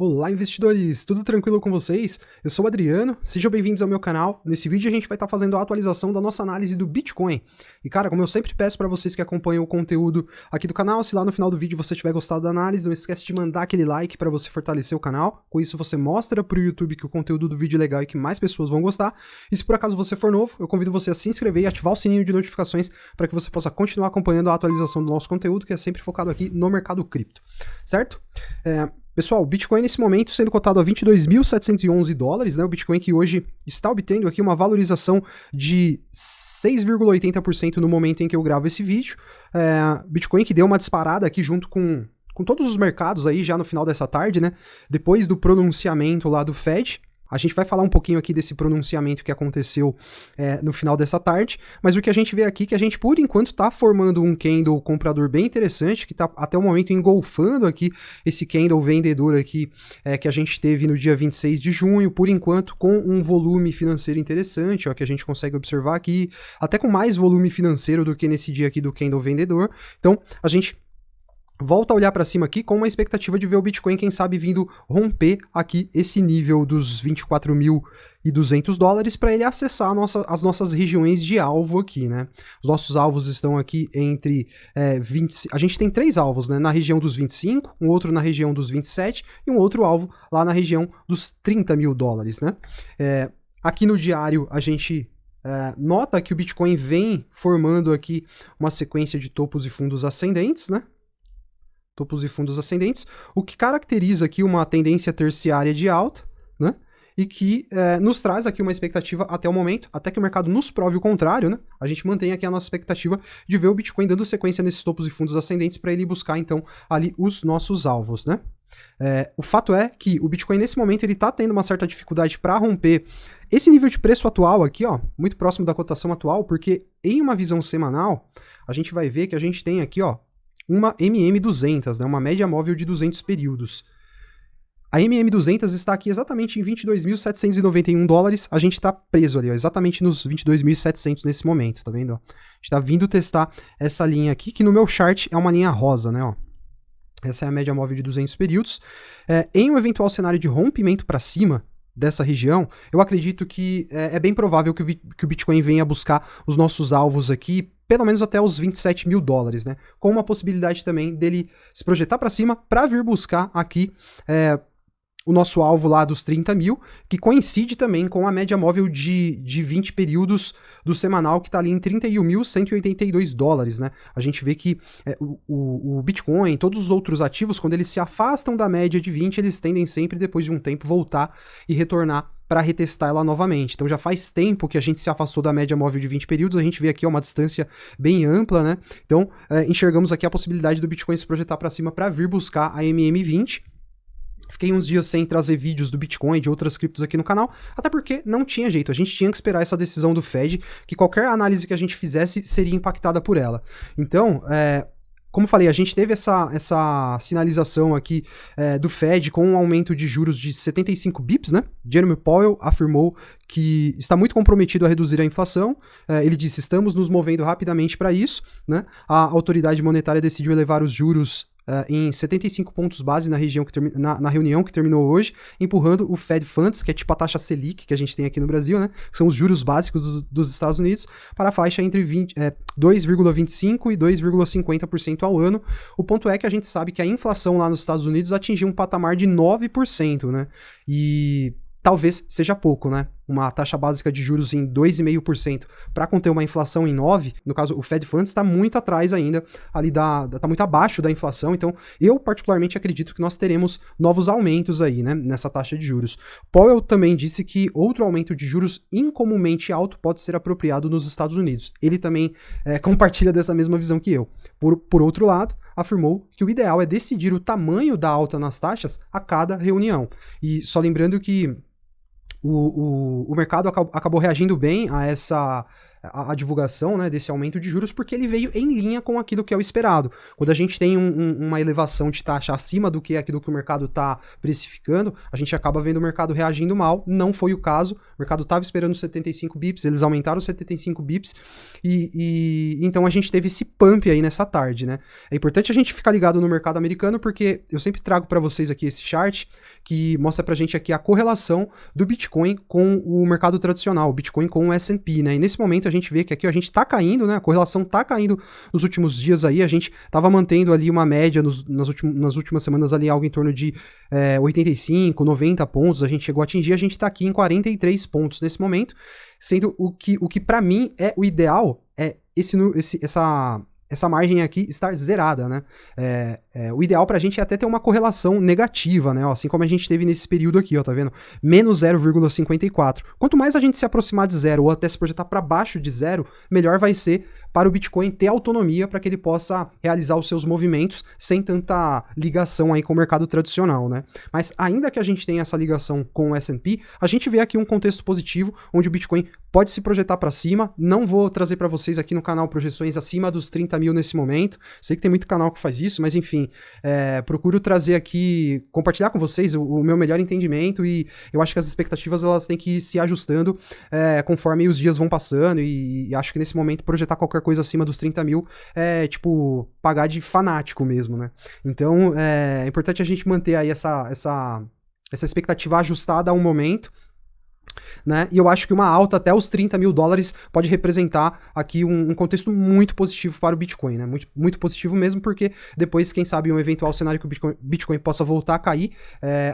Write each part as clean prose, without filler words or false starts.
Olá, investidores! Tudo tranquilo com vocês? Eu sou o Adriano, sejam bem-vindos ao meu canal. Nesse vídeo a gente vai estar fazendo a atualização da nossa análise do Bitcoin. E cara, como eu sempre peço para vocês que acompanham o conteúdo aqui do canal, se lá no final do vídeo você tiver gostado da análise, não esquece de mandar aquele like para você fortalecer o canal. Com isso você mostra para o YouTube que o conteúdo do vídeo é legal e que mais pessoas vão gostar. E se por acaso você for novo, eu convido você a se inscrever e ativar o sininho de notificações para que você possa continuar acompanhando a atualização do nosso conteúdo, que é sempre focado aqui no mercado cripto, certo? Pessoal, o Bitcoin nesse momento sendo cotado a 22.711 dólares, né? O Bitcoin que hoje está obtendo aqui uma valorização de 6,80% no momento em que eu gravo esse vídeo. Bitcoin que deu uma disparada aqui junto com todos os mercados aí já no final dessa tarde, né? Depois do pronunciamento lá do Fed. A gente vai falar um pouquinho aqui desse pronunciamento que aconteceu no final dessa tarde, mas o que a gente vê aqui é que a gente, por enquanto, está formando um candle comprador bem interessante, que está até o momento engolfando aqui esse candle vendedor aqui que a gente teve no dia 26 de junho, por enquanto, com um volume financeiro interessante, ó, que a gente consegue observar aqui, até com mais volume financeiro do que nesse dia aqui do candle vendedor. Então, a gente volta a olhar para cima aqui com uma expectativa de ver o Bitcoin, quem sabe, vindo romper aqui esse nível dos 24.200 dólares para ele acessar as nossas regiões de alvo aqui, né? Os nossos alvos estão aqui entre 20... A gente tem 3 alvos, né? Na região dos 25, um outro na região dos 27 e um outro alvo lá na região dos 30 mil dólares, né? Aqui no diário a gente nota que o Bitcoin vem formando aqui uma sequência de topos e fundos ascendentes, né? Topos e fundos ascendentes, o que caracteriza aqui uma tendência terciária de alta, né? E que nos traz aqui uma expectativa até o momento, até que o mercado nos prove o contrário, né? A gente mantém aqui a nossa expectativa de ver o Bitcoin dando sequência nesses topos e fundos ascendentes para ele buscar, então, ali os nossos alvos, né? O fato é que o Bitcoin, nesse momento, ele tá tendo uma certa dificuldade para romper esse nível de preço atual aqui, ó, muito próximo da cotação atual, porque em uma visão semanal, a gente vai ver que a gente tem aqui, ó, uma MM200, né, uma média móvel de 200 períodos. A MM200 está aqui exatamente em 22.791 dólares, a gente está preso ali, ó, exatamente nos 22.700 nesse momento, tá vendo? Ó? A gente está vindo testar essa linha aqui, que no meu chart é uma linha rosa, né? Ó. Essa é a média móvel de 200 períodos. Em um eventual cenário de rompimento para cima dessa região, eu acredito que é bem provável que o Bitcoin venha buscar os nossos alvos aqui, pelo menos até os 27 mil dólares, né? Com uma possibilidade também dele se projetar para cima para vir buscar aqui o nosso alvo lá dos 30 mil, que coincide também com a média móvel de 20 períodos do semanal, que está ali em 31.182 dólares, né? A gente vê que o Bitcoin, todos os outros ativos, quando eles se afastam da média de 20, eles tendem sempre, depois de um tempo, voltar e retornar para retestar ela novamente. Então já faz tempo que a gente se afastou da média móvel de 20 períodos, a gente vê aqui uma distância bem ampla, né? Então enxergamos aqui a possibilidade do Bitcoin se projetar para cima para vir buscar a MM20. Fiquei uns dias sem trazer vídeos do Bitcoin e de outras criptos aqui no canal, até porque não tinha jeito, a gente tinha que esperar essa decisão do Fed, que qualquer análise que a gente fizesse seria impactada por ela. Então, como falei, a gente teve essa sinalização aqui do Fed com um aumento de juros de 75 bips, né? Jerome Powell afirmou que está muito comprometido a reduzir a inflação. Ele disse, estamos nos movendo rapidamente para isso, né? A autoridade monetária decidiu elevar os juros em 75 pontos base na reunião que terminou hoje, empurrando o Fed Funds, que é tipo a taxa Selic que a gente tem aqui no Brasil, né? Que são os juros básicos dos Estados Unidos, para a faixa entre 2,25% e 2,50% ao ano. O ponto é que a gente sabe que a inflação lá nos Estados Unidos atingiu um patamar de 9%, né? E talvez seja pouco, né? Uma taxa básica de juros em 2,5% para conter uma inflação em 9%, no caso o Fed Funds está muito atrás ainda, ali está muito abaixo da inflação, então eu particularmente acredito que nós teremos novos aumentos aí, né, nessa taxa de juros. Powell também disse que outro aumento de juros incomumente alto pode ser apropriado nos Estados Unidos. Ele também compartilha dessa mesma visão que eu. Por outro lado, afirmou que o ideal é decidir o tamanho da alta nas taxas a cada reunião. E só lembrando que o mercado acabou reagindo bem a a divulgação, né, desse aumento de juros, porque ele veio em linha com aquilo que é o esperado. Quando a gente tem uma elevação de taxa acima do que aquilo que o mercado está precificando, a gente acaba vendo o mercado reagindo mal. Não foi o caso. O mercado estava esperando 75 bips, eles aumentaram 75 bips e então a gente teve esse pump aí nessa tarde, né? É importante a gente ficar ligado no mercado americano, porque eu sempre trago para vocês aqui esse chart que mostra pra gente aqui a correlação do Bitcoin com o mercado tradicional, o Bitcoin com o S&P, né? E nesse momento a gente vê que aqui ó, a gente tá caindo, né? A correlação tá caindo nos últimos dias aí, a gente tava mantendo ali uma média nas últimas semanas ali algo em torno de 85, 90 pontos, a gente chegou a atingir, a gente tá aqui em 43 pontos nesse momento, sendo o que para mim é o ideal é essa margem aqui estar zerada, né? O ideal pra gente é até ter uma correlação negativa, né? Ó, assim como a gente teve nesse período aqui, ó, tá vendo? Menos 0,54. Quanto mais a gente se aproximar de zero ou até se projetar para baixo de zero, melhor vai ser para o Bitcoin ter autonomia para que ele possa realizar os seus movimentos sem tanta ligação aí com o mercado tradicional, né? Mas ainda que a gente tenha essa ligação com o S&P, a gente vê aqui um contexto positivo onde o Bitcoin pode se projetar para cima. Não vou trazer para vocês aqui no canal projeções acima dos 30 mil nesse momento. Sei que tem muito canal que faz isso, mas enfim, procuro trazer aqui, compartilhar com vocês o meu melhor entendimento e eu acho que as expectativas elas têm que ir se ajustando conforme os dias vão passando e acho que nesse momento projetar qualquer coisa acima dos 30 mil é, tipo, pagar de fanático mesmo, né? Então, é importante a gente manter aí essa expectativa ajustada a um momento, né? E eu acho que uma alta até os 30 mil dólares pode representar aqui um contexto muito positivo para o Bitcoin, né? Muito, muito positivo mesmo, porque depois, quem sabe, um eventual cenário que o Bitcoin possa voltar a cair,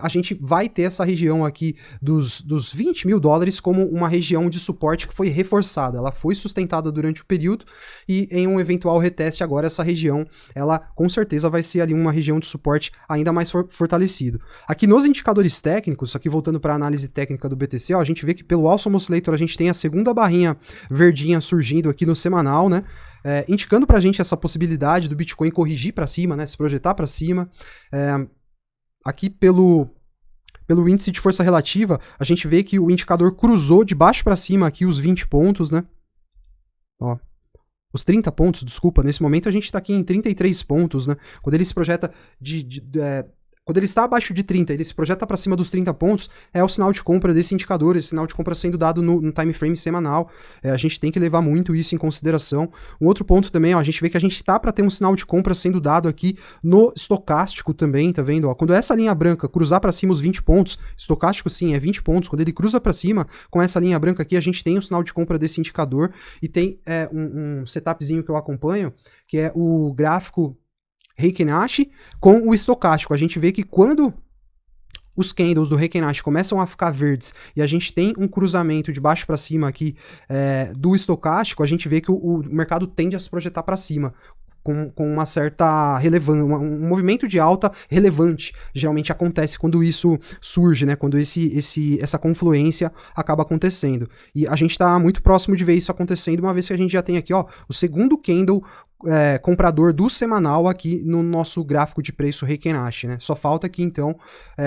a gente vai ter essa região aqui dos 20 mil dólares como uma região de suporte que foi reforçada. Ela foi sustentada durante o período e em um eventual reteste agora, essa região, ela com certeza vai ser ali uma região de suporte ainda mais fortalecido. Aqui nos indicadores técnicos, aqui voltando para a análise técnica do BTC, ó, a gente vê que pelo Awesome Oscillator a gente tem a segunda barrinha verdinha surgindo aqui no semanal, né? Indicando pra gente essa possibilidade do Bitcoin corrigir para cima, né? Se projetar para cima. Aqui pelo índice de força relativa, a gente vê que o indicador cruzou de baixo para cima aqui os 20 pontos, né? Ó, os 30 pontos, desculpa. Nesse momento a gente tá aqui em 33 pontos, né? Quando ele se projeta quando ele está abaixo de 30, ele se projeta para cima dos 30 pontos, é o sinal de compra desse indicador, esse sinal de compra sendo dado no time frame semanal. A gente tem que levar muito isso em consideração. Um outro ponto também, ó, a gente vê que a gente está para ter um sinal de compra sendo dado aqui no estocástico também, tá vendo? Ó, quando essa linha branca cruzar para cima os 20 pontos, estocástico sim, é 20 pontos, quando ele cruza para cima com essa linha branca aqui, a gente tem o sinal de compra desse indicador e tem um setupzinho que eu acompanho, que é o gráfico Heiken Ashi com o estocástico. A gente vê que quando os candles do Heiken Ashi começam a ficar verdes e a gente tem um cruzamento de baixo para cima aqui do estocástico, a gente vê que o mercado tende a se projetar para cima. Com uma certa relevância, um movimento de alta relevante, geralmente acontece quando isso surge, né? Quando essa confluência acaba acontecendo. E a gente está muito próximo de ver isso acontecendo, uma vez que a gente já tem aqui, ó, o segundo candle comprador do semanal aqui no nosso gráfico de preço Heiken Ashi, né? Só falta aqui, então,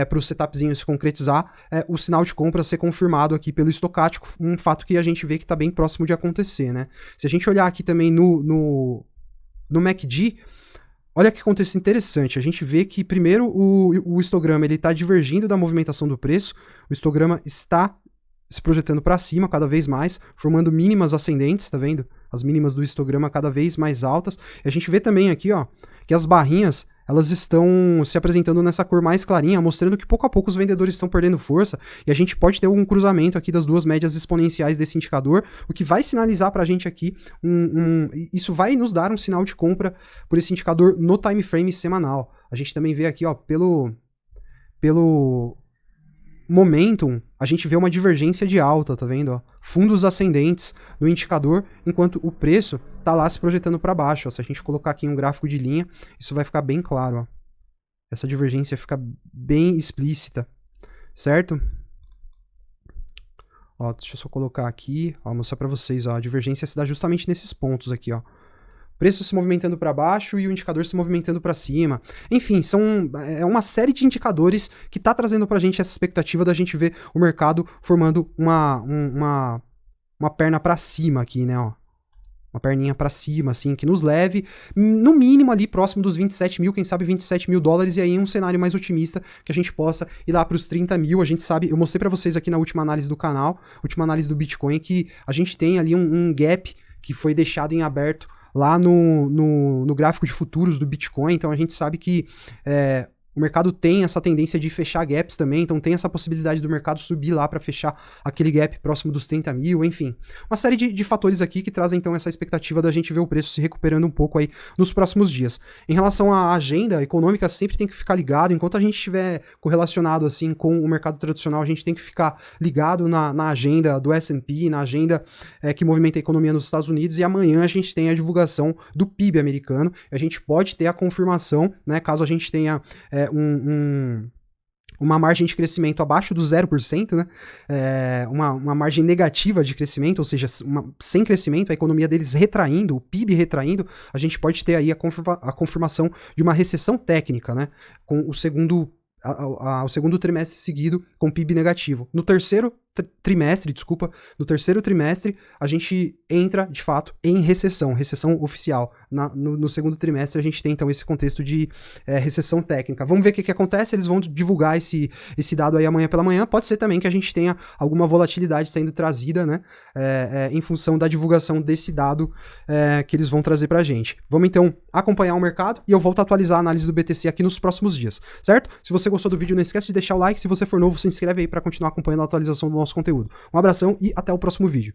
para o setupzinho se concretizar, o sinal de compra ser confirmado aqui pelo estocástico, um fato que a gente vê que está bem próximo de acontecer, né? Se a gente olhar aqui também no MACD, olha que contexto interessante. A gente vê que, primeiro, o histograma está divergindo da movimentação do preço, o histograma está se projetando para cima cada vez mais, formando mínimas ascendentes, tá vendo? As mínimas do histograma cada vez mais altas. E a gente vê também aqui, ó, que as barrinhas, elas estão se apresentando nessa cor mais clarinha, mostrando que pouco a pouco os vendedores estão perdendo força, e a gente pode ter um cruzamento aqui das duas médias exponenciais desse indicador, o que vai sinalizar pra gente aqui, isso vai nos dar um sinal de compra por esse indicador no time frame semanal. A gente também vê aqui, ó, pelo momentum, a gente vê uma divergência de alta, tá vendo? Ó? Fundos ascendentes no indicador, enquanto o preço tá lá se projetando para baixo. Ó. Se a gente colocar aqui um gráfico de linha, isso vai ficar bem claro. Ó. Essa divergência fica bem explícita, certo? Ó, deixa eu só colocar aqui, ó, mostrar para vocês. Ó, a divergência se dá justamente nesses pontos aqui, ó. Preço se movimentando para baixo e o indicador se movimentando para cima. Enfim, é uma série de indicadores que está trazendo para a gente essa expectativa da gente ver o mercado formando uma perna para cima aqui, né? Ó. uma perninha para cima, assim, que nos leve, no mínimo ali próximo dos 27 mil, quem sabe 27 mil dólares, e aí um cenário mais otimista, que a gente possa ir lá para os 30 mil. A gente sabe, eu mostrei para vocês aqui na última análise do canal, última análise do Bitcoin, que a gente tem ali um gap que foi deixado em aberto lá no gráfico de futuros do Bitcoin. Então a gente sabe que o mercado tem essa tendência de fechar gaps também, então tem essa possibilidade do mercado subir lá para fechar aquele gap próximo dos 30 mil, enfim. Uma série de fatores aqui que trazem então essa expectativa da gente ver o preço se recuperando um pouco aí nos próximos dias. Em relação à agenda econômica, sempre tem que ficar ligado, enquanto a gente estiver correlacionado assim com o mercado tradicional, a gente tem que ficar ligado na agenda do S&P, na agenda que movimenta a economia nos Estados Unidos, e amanhã a gente tem a divulgação do PIB americano, a gente pode ter a confirmação, né, caso a gente tenha uma margem de crescimento abaixo do 0%, né? Uma margem negativa de crescimento, ou seja, sem crescimento, a economia deles retraindo, o PIB retraindo, a gente pode ter aí a confirmação de uma recessão técnica, né? Com o segundo trimestre seguido com PIB negativo. No terceiro trimestre, a gente entra, de fato, em recessão oficial. No segundo trimestre, a gente tem, então, esse contexto de recessão técnica. Vamos ver o que acontece, eles vão divulgar esse dado aí amanhã pela manhã. Pode ser também que a gente tenha alguma volatilidade sendo trazida, né, em função da divulgação desse dado que eles vão trazer pra gente. Vamos, então, acompanhar o mercado e eu volto a atualizar a análise do BTC aqui nos próximos dias, certo? Se você gostou do vídeo, não esquece de deixar o like. Se você for novo, se inscreve aí para continuar acompanhando a atualização do nosso conteúdo. Um abração e até o próximo vídeo.